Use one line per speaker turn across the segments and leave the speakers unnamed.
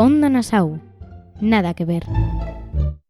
Onda Nassau. Nada que ver.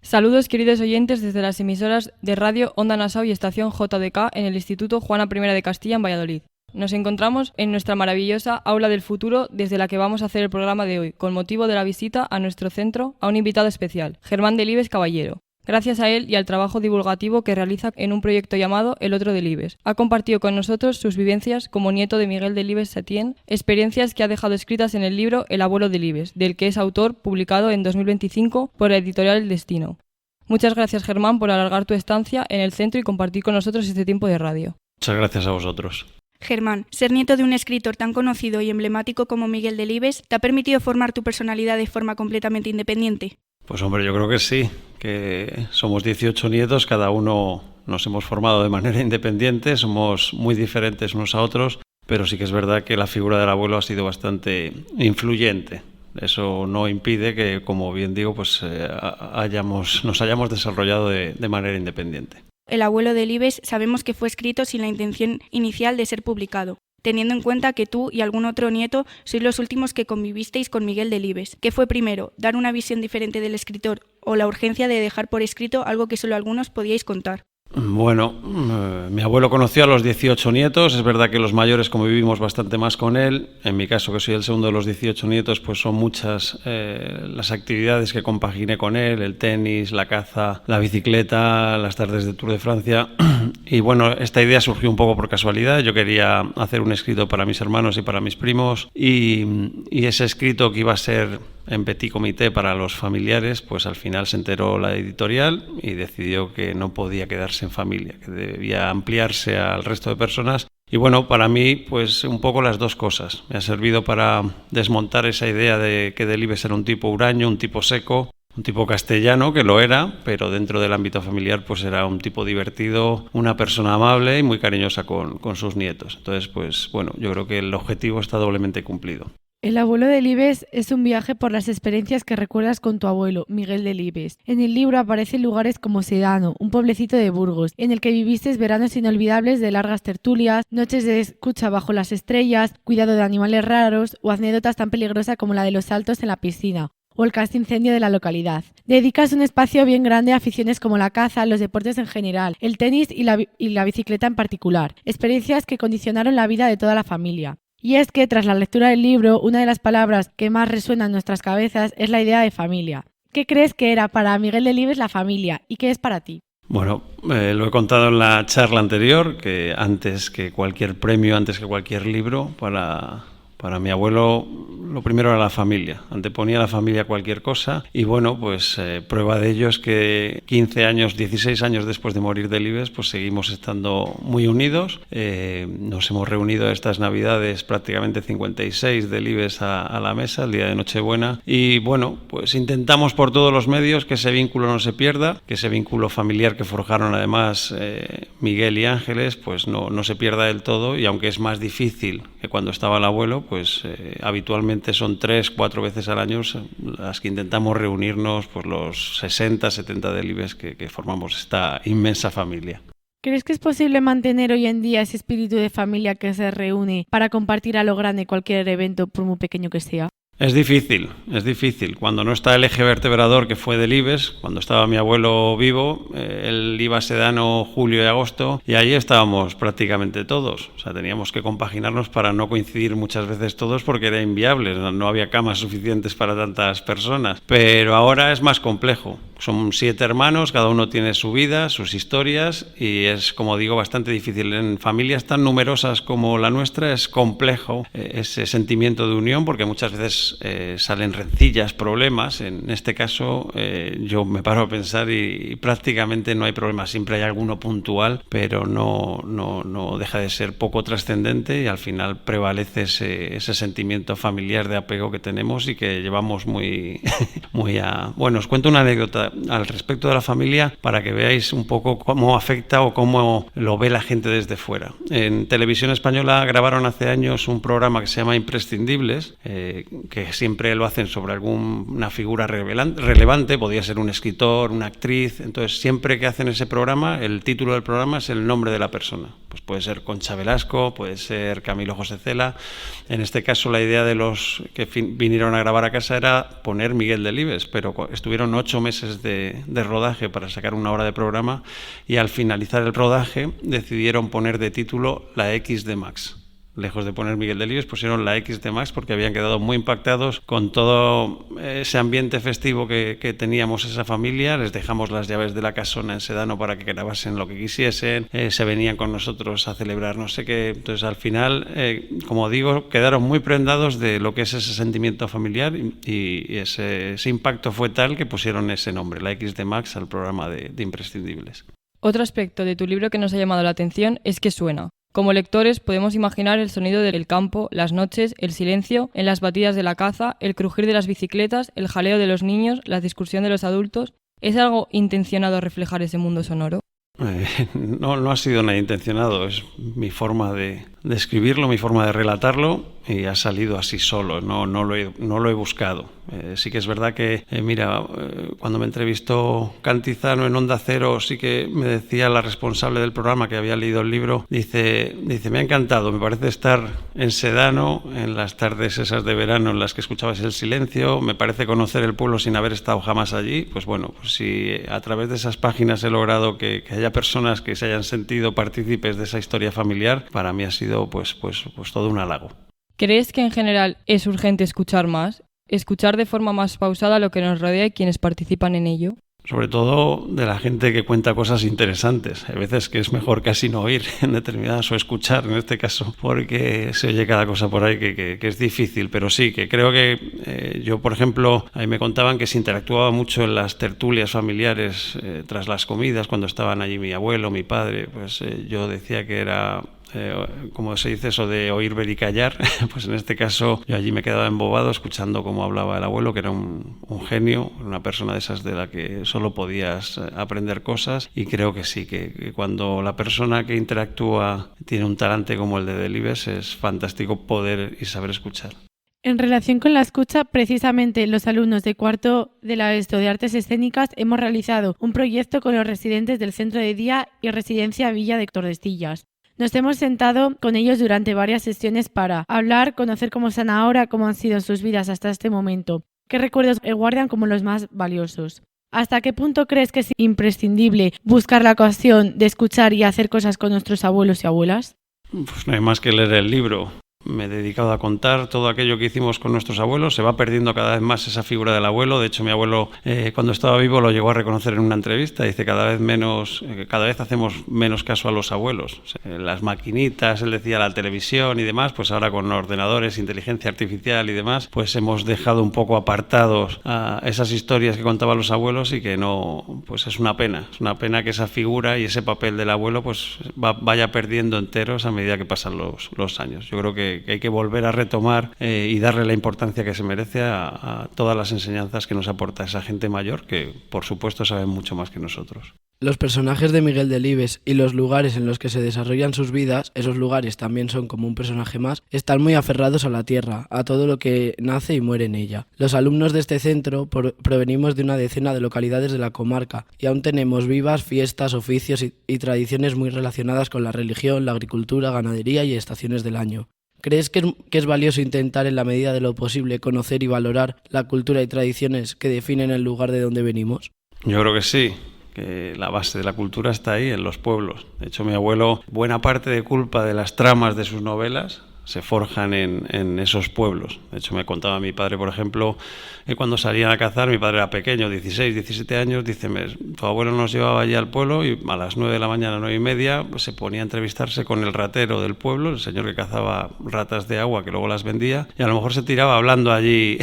Saludos, queridos oyentes, desde las emisoras de radio Onda Nassau y estación JDK en el Instituto Juana I de Castilla en Valladolid. Nos encontramos en nuestra maravillosa Aula del Futuro, desde la que vamos a hacer el programa de hoy, con motivo de la visita a nuestro centro a un invitado especial, Germán Delibes Caballero. Gracias a él y al trabajo divulgativo que realiza en un proyecto llamado El Otro Delibes, ha compartido con nosotros sus vivencias como nieto de Miguel Delibes Setién, experiencias que ha dejado escritas en el libro El Abuelo Delibes, del que es autor, publicado en 2025 por la editorial El Destino. Muchas gracias, Germán, por alargar tu estancia en el centro y compartir con nosotros este tiempo de radio.
Muchas gracias a vosotros.
Germán, ser nieto de un escritor tan conocido y emblemático como Miguel Delibes, ¿te ha permitido formar tu personalidad de forma completamente independiente?
Pues hombre, yo creo que sí, que somos 18 nietos, cada uno nos hemos formado de manera independiente, somos muy diferentes unos a otros, pero sí que es verdad que la figura del abuelo ha sido bastante influyente. Eso no impide que, como bien digo, pues nos hayamos desarrollado de manera independiente.
El Abuelo Delibes sabemos que fue escrito sin la intención inicial de ser publicado, teniendo en cuenta que tú y algún otro nieto sois los últimos que convivisteis con Miguel Delibes. ¿Qué fue primero, dar una visión diferente del escritor o la urgencia de dejar por escrito algo que solo algunos podíais contar?
Bueno, mi abuelo conoció a los 18 nietos, es verdad que los mayores convivimos bastante más con él, en mi caso que soy el segundo de los 18 nietos, pues son muchas las actividades que compaginé con él, el tenis, la caza, la bicicleta, las tardes de Tour de Francia, y bueno, esta idea surgió un poco por casualidad. Yo quería hacer un escrito para mis hermanos y para mis primos, y ese escrito que iba a ser en petit comité para los familiares, pues al final se enteró la editorial y decidió que no podía quedarse en familia, que debía ampliarse al resto de personas. Y bueno, para mí, pues un poco las dos cosas. Me ha servido para desmontar esa idea de que Delibes era un tipo huraño, un tipo seco, un tipo castellano, que lo era, pero dentro del ámbito familiar pues era un tipo divertido, una persona amable y muy cariñosa con sus nietos. Entonces, pues bueno, yo creo que el objetivo está doblemente cumplido.
El Abuelo Delibes es un viaje por las experiencias que recuerdas con tu abuelo, Miguel Delibes. En el libro aparecen lugares como Sedano, un pueblecito de Burgos, en el que viviste veranos inolvidables de largas tertulias, noches de escucha bajo las estrellas, cuidado de animales raros o anécdotas tan peligrosas como la de los saltos en la piscina o el casi incendio de la localidad. Dedicas un espacio bien grande a aficiones como la caza, los deportes en general, el tenis y la bicicleta en particular, experiencias que condicionaron la vida de toda la familia. Y es que, tras la lectura del libro, una de las palabras que más resuena en nuestras cabezas es la idea de familia. ¿Qué crees que era para Miguel Delibes la familia y qué es para ti?
Bueno, lo he contado en la charla anterior, que antes que cualquier premio, antes que cualquier libro, para mi abuelo lo primero era la familia, anteponía a la familia cualquier cosa, y bueno, pues prueba de ello es que 16 años después de morir Delibes, pues seguimos estando muy unidos. Nos hemos reunido estas navidades prácticamente 56 Delibes a la mesa, el día de Nochebuena, y bueno, pues intentamos por todos los medios que ese vínculo no se pierda, que ese vínculo familiar que forjaron además Miguel y Ángeles, pues no se pierda del todo, y aunque es más difícil que cuando estaba el abuelo, pues habitualmente son 3-4 veces al año las que intentamos reunirnos, pues los 60-70 Delibes que formamos esta inmensa familia.
¿Crees que es posible mantener hoy en día ese espíritu de familia que se reúne para compartir a lo grande cualquier evento, por muy pequeño que sea?
Es difícil. Cuando no está el eje vertebrador que fue Delibes, cuando estaba mi abuelo vivo, él iba a Sedano julio y agosto, y allí estábamos prácticamente todos. O sea, teníamos que compaginarnos para no coincidir muchas veces todos porque era inviable, no había camas suficientes para tantas personas. Pero ahora es más complejo. Son 7 hermanos, cada uno tiene su vida, sus historias, y es, como digo, bastante difícil. En familias tan numerosas como la nuestra es complejo ese sentimiento de unión, porque muchas veces salen rencillas, problemas. En este caso yo me paro a pensar y prácticamente no hay problemas. Siempre hay alguno puntual, pero no deja de ser poco trascendente, y al final prevalece ese sentimiento familiar de apego que tenemos y que llevamos muy a... Bueno, os cuento una anécdota al respecto de la familia para que veáis un poco cómo afecta o cómo lo ve la gente desde fuera. En Televisión Española grabaron hace años un programa que se llama Imprescindibles, que que siempre lo hacen sobre alguna figura relevante, podía ser un escritor, una actriz. Entonces, siempre que hacen ese programa, el título del programa es el nombre de la persona. Pues puede ser Concha Velasco, puede ser Camilo José Cela. En este caso, la idea de los que vinieron a grabar a casa era poner Miguel Delibes, pero estuvieron 8 meses de rodaje para sacar una hora de programa, y al finalizar el rodaje decidieron poner de título La X de Max. Lejos de poner Miguel Delibes, pusieron La X de Max porque habían quedado muy impactados con todo ese ambiente festivo que teníamos esa familia. Les dejamos las llaves de la casona en Sedano para que grabasen lo que quisiesen, se venían con nosotros a celebrar no sé qué. Entonces, al final, como digo, quedaron muy prendados de lo que es ese sentimiento familiar, y ese impacto fue tal que pusieron ese nombre, La X de Max, al programa de Imprescindibles.
Otro aspecto de tu libro que nos ha llamado la atención es que suena. Como lectores podemos imaginar el sonido del campo, las noches, el silencio, en las batidas de la caza, el crujir de las bicicletas, el jaleo de los niños, la discusión de los adultos. ¿Es algo intencionado reflejar ese mundo sonoro?
No ha sido nada intencionado, es mi forma de escribirlo, mi forma de relatarlo, y ha salido así solo, no lo he buscado. Sí que es verdad que, cuando me entrevistó Cantizano en Onda Cero, sí que me decía la responsable del programa, que había leído el libro, dice, me ha encantado, me parece estar en Sedano, en las tardes esas de verano en las que escuchabas el silencio, me parece conocer el pueblo sin haber estado jamás allí. Pues bueno, pues si a través de esas páginas he logrado que haya personas que se hayan sentido partícipes de esa historia familiar, para mí ha sido pues todo un halago.
¿Crees que en general es urgente escuchar más? ¿Escuchar de forma más pausada lo que nos rodea y quienes participan en ello?
Sobre todo de la gente que cuenta cosas interesantes. Hay veces que es mejor casi no oír en determinadas, o escuchar en este caso, porque se oye cada cosa por ahí que es difícil. Pero sí, que creo que yo, por ejemplo, ahí me contaban que se interactuaba mucho en las tertulias familiares tras las comidas, cuando estaban allí mi abuelo, mi padre. Pues yo decía que era... como se dice eso de oír, ver y callar, pues en este caso yo allí me quedaba embobado escuchando cómo hablaba el abuelo, que era un genio, una persona de esas de la que solo podías aprender cosas. Y creo que sí, que cuando la persona que interactúa tiene un talante como el de Delibes, es fantástico poder y saber escuchar.
En relación con la escucha, precisamente los alumnos de cuarto de la ESO de Artes Escénicas hemos realizado un proyecto con los residentes del Centro de Día y Residencia Villa de Tordesillas. Nos hemos sentado con ellos durante varias sesiones para hablar, conocer cómo están ahora, cómo han sido sus vidas hasta este momento, qué recuerdos guardan como los más valiosos. ¿Hasta qué punto crees que es imprescindible buscar la ocasión de escuchar y hacer cosas con nuestros abuelos y abuelas?
Pues no hay más que leer el libro. Me he dedicado a contar todo aquello que hicimos con nuestros abuelos. Se va perdiendo cada vez más esa figura del abuelo. De hecho, mi abuelo, cuando estaba vivo, lo llegó a reconocer en una entrevista. Dice cada vez hacemos menos caso a los abuelos. O sea, las maquinitas, él decía, la televisión y demás, pues ahora con ordenadores, inteligencia artificial y demás, pues hemos dejado un poco apartados a esas historias que contaban los abuelos, y que no, pues es una pena. Es una pena que esa figura y ese papel del abuelo pues vaya perdiendo enteros a medida que pasan los años. Yo creo que hay que volver a retomar y darle la importancia que se merece a todas las enseñanzas que nos aporta esa gente mayor, que por supuesto saben mucho más que nosotros.
Los personajes de Miguel Delibes y los lugares en los que se desarrollan sus vidas, esos lugares también son como un personaje más, están muy aferrados a la tierra, a todo lo que nace y muere en ella. Los alumnos de este centro provenimos de una decena de localidades de la comarca y aún tenemos vivas fiestas, oficios y tradiciones muy relacionadas con la religión, la agricultura, ganadería y estaciones del año. ¿Crees que es valioso intentar, en la medida de lo posible, conocer y valorar la cultura y tradiciones que definen el lugar de donde venimos?
Yo creo que sí, que la base de la cultura está ahí, en los pueblos. De hecho, mi abuelo, buena parte de culpa de las tramas de sus novelas se forjan en esos pueblos. De hecho, me contaba mi padre, por ejemplo, que cuando salían a cazar, mi padre era pequeño, 16, 17 años, dice, tu abuelo nos llevaba allí al pueblo y a las 9 de la mañana, 9:30, pues se ponía a entrevistarse con el ratero del pueblo, el señor que cazaba ratas de agua, que luego las vendía, y a lo mejor se tiraba hablando allí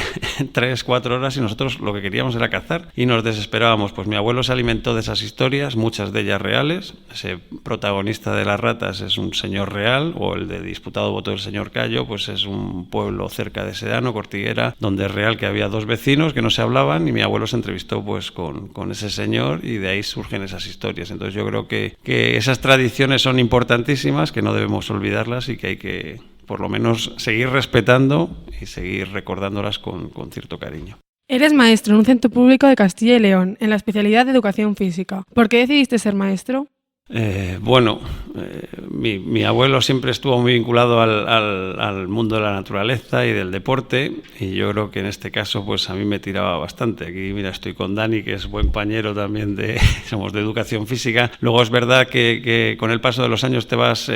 3, 4 horas, y nosotros lo que queríamos era cazar y nos desesperábamos. Pues mi abuelo se alimentó de esas historias, muchas de ellas reales. Ese protagonista de las ratas es un señor real, o el de Disputado voto del señor Cayo, pues es un pueblo cerca de Sedano, Cortiguera, donde es real que había 2 vecinos que no se hablaban, y mi abuelo se entrevistó pues con ese señor, y de ahí surgen esas historias. Entonces yo creo que esas tradiciones son importantísimas, que no debemos olvidarlas y que por lo menos seguir respetando y seguir recordándolas con cierto cariño.
Eres maestro en un centro público de Castilla y León, en la especialidad de Educación Física. ¿Por qué decidiste ser maestro?
Mi abuelo siempre estuvo muy vinculado al mundo de la naturaleza y del deporte, y yo creo que en este caso pues a mí me tiraba bastante. Aquí mira, estoy con Dani, que es buen pañero también somos de educación física. Luego es verdad que con el paso de los años te vas,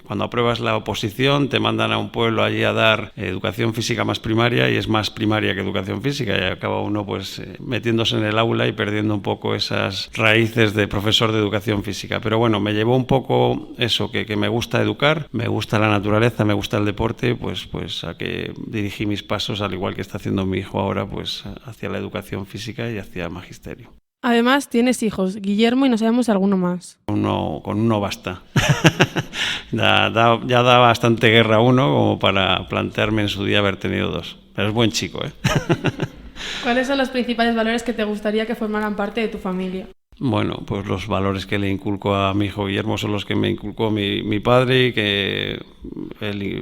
cuando apruebas la oposición, te mandan a un pueblo allí a dar educación física más primaria, y es más primaria que educación física, y acaba uno pues metiéndose en el aula y perdiendo un poco esas raíces de profesor de educación física. Pero bueno, me llevó un poco eso, que me gusta educar, me gusta la naturaleza, me gusta el deporte, pues a que dirigí mis pasos, al igual que está haciendo mi hijo ahora, pues hacia la educación física y hacia el magisterio.
Además, tienes hijos, Guillermo y no sabemos alguno más.
Con uno basta. Ya da bastante guerra uno como para plantearme en su día haber tenido dos. Pero es buen chico, ¿eh?
¿Cuáles son los principales valores que te gustaría que formaran parte de tu familia?
Bueno, pues los valores que le inculco a mi hijo Guillermo son los que me inculcó mi padre, y que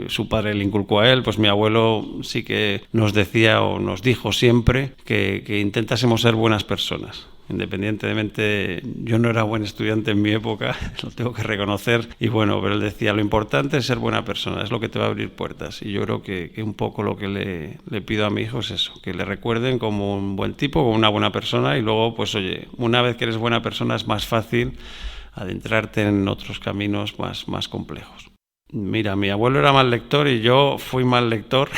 su padre le inculcó a él. Pues mi abuelo sí que nos decía o nos dijo siempre que intentásemos ser buenas personas. Independientemente, yo no era buen estudiante en mi época, lo tengo que reconocer, y bueno, pero él decía, lo importante es ser buena persona, es lo que te va a abrir puertas, y yo creo que un poco lo que le pido a mi hijo es eso, que le recuerden como un buen tipo, como una buena persona, y luego, pues oye, una vez que eres buena persona es más fácil adentrarte en otros caminos más complejos. Mira, mi abuelo era mal lector y yo fui mal lector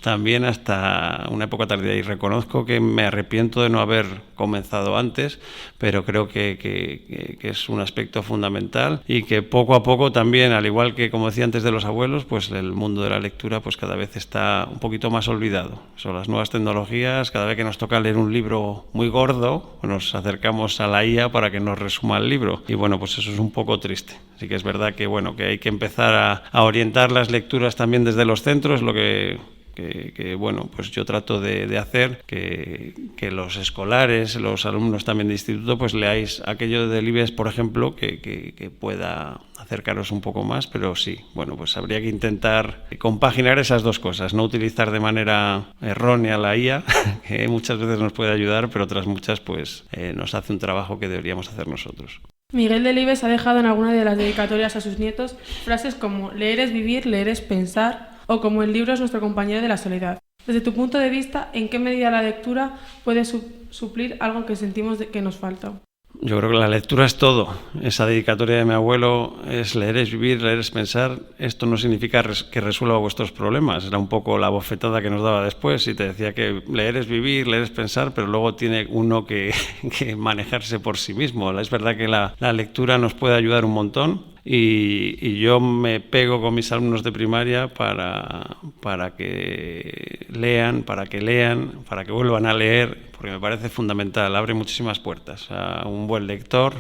también hasta una época tardía, y reconozco que me arrepiento de no haber comenzado antes, pero creo que es un aspecto fundamental, y que poco a poco también, al igual que como decía antes de los abuelos, pues el mundo de la lectura pues cada vez está un poquito más olvidado. Son las nuevas tecnologías, cada vez que nos toca leer un libro muy gordo, nos acercamos a la IA para que nos resuma el libro, y bueno, pues eso es un poco triste. Así que es verdad que bueno, que hay que empezar a orientar las lecturas también desde los centros, lo que bueno, pues yo trato de hacer, que los escolares, los alumnos también de instituto, pues leáis aquello de Delibes, por ejemplo, que pueda acercaros un poco más, pero sí, bueno, pues habría que intentar compaginar esas dos cosas, no utilizar de manera errónea la IA, que muchas veces nos puede ayudar, pero otras muchas pues nos hace un trabajo que deberíamos hacer nosotros.
Miguel Delibes ha dejado en alguna de las dedicatorias a sus nietos frases como leer es vivir, leer es pensar, o como el libro es nuestro compañero de la soledad. Desde tu punto de vista, ¿en qué medida la lectura puede suplir algo que sentimos que nos falta?
Yo creo que la lectura es todo. Esa dedicatoria de mi abuelo es leer es vivir, leer es pensar. Esto no significa que resuelva vuestros problemas. Era un poco la bofetada que nos daba después, y te decía que leer es vivir, leer es pensar, pero luego tiene uno que manejarse por sí mismo. Es verdad que la lectura nos puede ayudar un montón. Y yo me pego con mis alumnos de primaria para que lean, para que vuelvan a leer, porque me parece fundamental, abre muchísimas puertas. Un buen lector,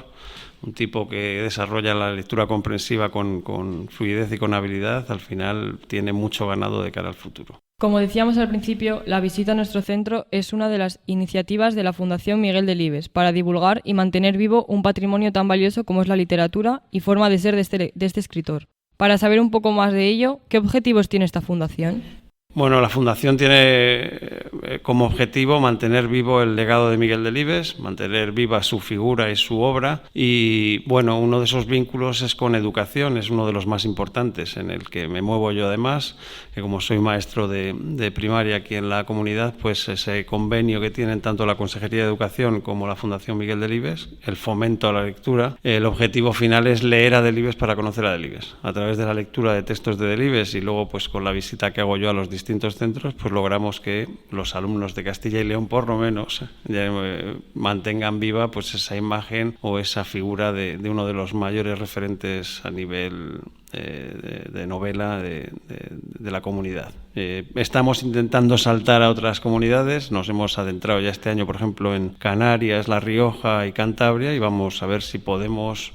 un tipo que desarrolla la lectura comprensiva con fluidez y con habilidad, al final tiene mucho ganado de cara al futuro.
Como decíamos al principio, la visita a nuestro centro es una de las iniciativas de la Fundación Miguel Delibes para divulgar y mantener vivo un patrimonio tan valioso como es la literatura y forma de ser de este escritor. Para saber un poco más de ello, ¿qué objetivos tiene esta fundación?
Bueno, la Fundación tiene como objetivo mantener vivo el legado de Miguel Delibes, mantener viva su figura y su obra, y bueno, uno de esos vínculos es con educación, es uno de los más importantes en el que me muevo yo además, que como soy maestro de primaria aquí en la comunidad, pues ese convenio que tienen tanto la Consejería de Educación como la Fundación Miguel Delibes, el fomento a la lectura, el objetivo final es leer a Delibes para conocer a Delibes, a través de la lectura de textos de Delibes, y luego pues con la visita que hago yo a los distintos centros, pues logramos que los alumnos de Castilla y León por lo menos mantengan viva pues esa imagen o esa figura de uno de los mayores referentes a nivel de novela de la comunidad. Estamos intentando saltar a otras comunidades, nos hemos adentrado ya este año, por ejemplo, en Canarias, La Rioja y Cantabria, y vamos a ver si podemos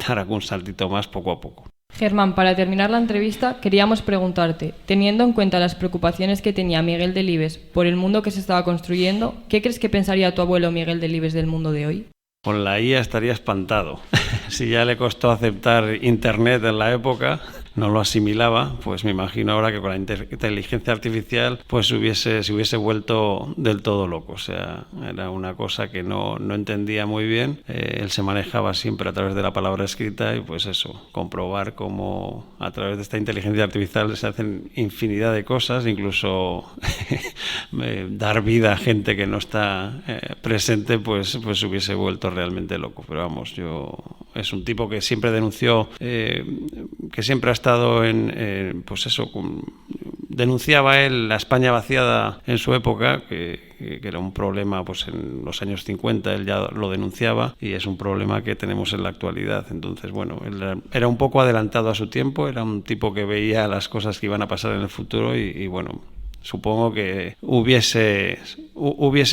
dar algún saltito más poco a poco.
Germán, para terminar la entrevista, queríamos preguntarte, teniendo en cuenta las preocupaciones que tenía Miguel Delibes por el mundo que se estaba construyendo, ¿qué crees que pensaría tu abuelo Miguel Delibes del mundo de hoy?
Con la IA estaría espantado. Si ya le costó aceptar Internet en la época, no lo asimilaba, pues me imagino ahora que con la inteligencia artificial pues se hubiese vuelto del todo loco. O sea, era una cosa que no entendía muy bien. Él se manejaba siempre a través de la palabra escrita y pues eso, comprobar cómo a través de esta inteligencia artificial se hacen infinidad de cosas, incluso dar vida a gente que no está presente, pues hubiese vuelto realmente loco. Pero vamos, es un tipo que siempre denunció, que siempre ha estado pues eso, denunciaba él la España vaciada en su época, que era un problema pues en los años 50, él ya lo denunciaba y es un problema que tenemos en la actualidad. Entonces, bueno, él era un poco adelantado a su tiempo, era un tipo que veía las cosas que iban a pasar en el futuro y bueno, supongo que hubiese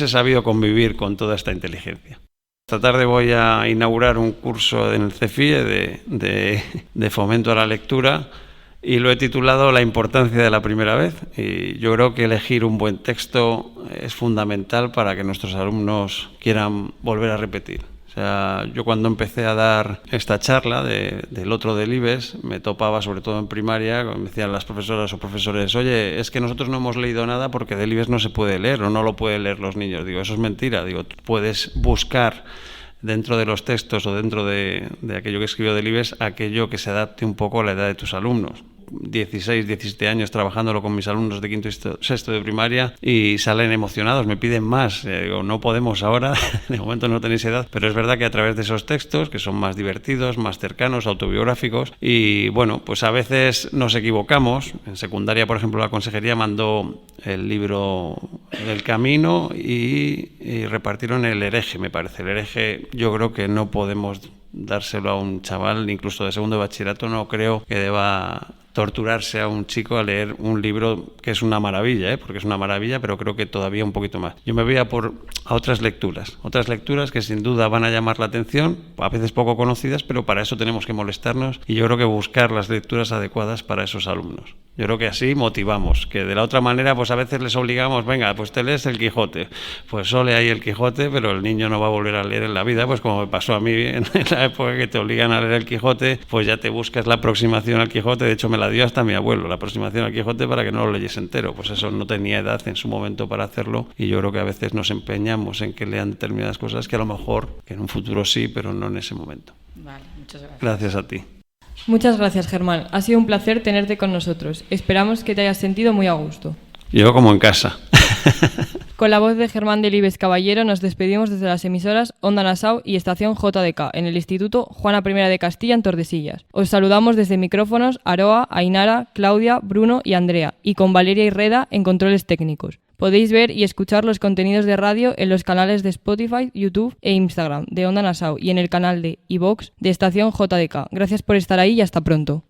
sabido convivir con toda esta inteligencia. Esta tarde voy a inaugurar un curso en el CEFIE de fomento a la lectura y lo he titulado La importancia de la primera vez. Y yo creo que elegir un buen texto es fundamental para que nuestros alumnos quieran volver a repetir. O sea, yo cuando empecé a dar esta charla del otro del IBES, me topaba, sobre todo en primaria, me decían las profesoras o profesores, oye, es que nosotros no hemos leído nada porque del IBES no se puede leer o no lo pueden leer los niños. Digo, eso es mentira. Digo, puedes buscar dentro de los textos o dentro de aquello que escribió del IBES, aquello que se adapte un poco a la edad de tus alumnos. 16, 17 años trabajándolo con mis alumnos de quinto y sexto de primaria y salen emocionados, me piden más. Digo, no podemos ahora, de momento no tenéis edad, pero es verdad que a través de esos textos, que son más divertidos, más cercanos, autobiográficos, y bueno, pues a veces nos equivocamos. En secundaria, por ejemplo, la consejería mandó el libro El Camino y repartieron El Hereje, me parece. El Hereje yo creo que no podemos dárselo a un chaval, incluso de segundo de bachillerato, no creo que deba torturarse a un chico a leer un libro que es una maravilla, porque es una maravilla, pero creo que todavía un poquito más. Yo me voy a otras lecturas que sin duda van a llamar la atención, a veces poco conocidas, pero para eso tenemos que molestarnos y yo creo que buscar las lecturas adecuadas para esos alumnos. Yo creo que así motivamos, que de la otra manera pues a veces les obligamos, venga, pues te lees el Quijote, pues solo ahí el Quijote, pero el niño no va a volver a leer en la vida, pues como me pasó a mí en la época que te obligan a leer el Quijote, pues ya te buscas la aproximación al Quijote. De hecho me la dio hasta mi abuelo, la aproximación al Quijote, para que no lo leyese entero. Pues eso, no tenía edad en su momento para hacerlo y yo creo que a veces nos empeñamos en que lean determinadas cosas que a lo mejor que en un futuro sí, pero no en ese momento.
Vale, muchas gracias.
Gracias a ti.
Muchas gracias, Germán. Ha sido un placer tenerte con nosotros. Esperamos que te hayas sentido muy a gusto.
Yo como en casa.
Con la voz de Germán Delibes Caballero nos despedimos desde las emisoras Onda Nassau y Estación JDK en el Instituto Juana I de Castilla en Tordesillas. Os saludamos desde micrófonos Aroa, Ainara, Claudia, Bruno y Andrea, y con Valeria y Reda en controles técnicos. Podéis ver y escuchar los contenidos de radio en los canales de Spotify, YouTube e Instagram de Onda Nassau y en el canal de iVox de Estación JDK. Gracias por estar ahí y hasta pronto.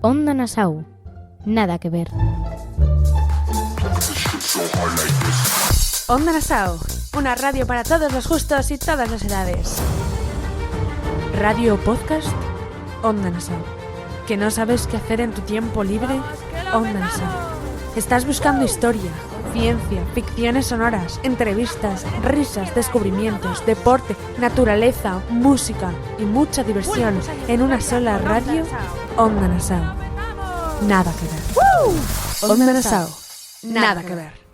Onda Nassau. Nada que ver.
Onda Nassau, una radio para todos los gustos y todas las edades. Radio podcast, Onda Nassau. ¿Que no sabes qué hacer en tu tiempo libre? Onda Nassau. ¿Estás buscando historia, ciencia, ficciones sonoras, entrevistas, risas, descubrimientos, deporte, naturaleza, música y mucha diversión en una sola radio? Onda Nassau. Nada que ver. Onda Nassau. Nada que ver.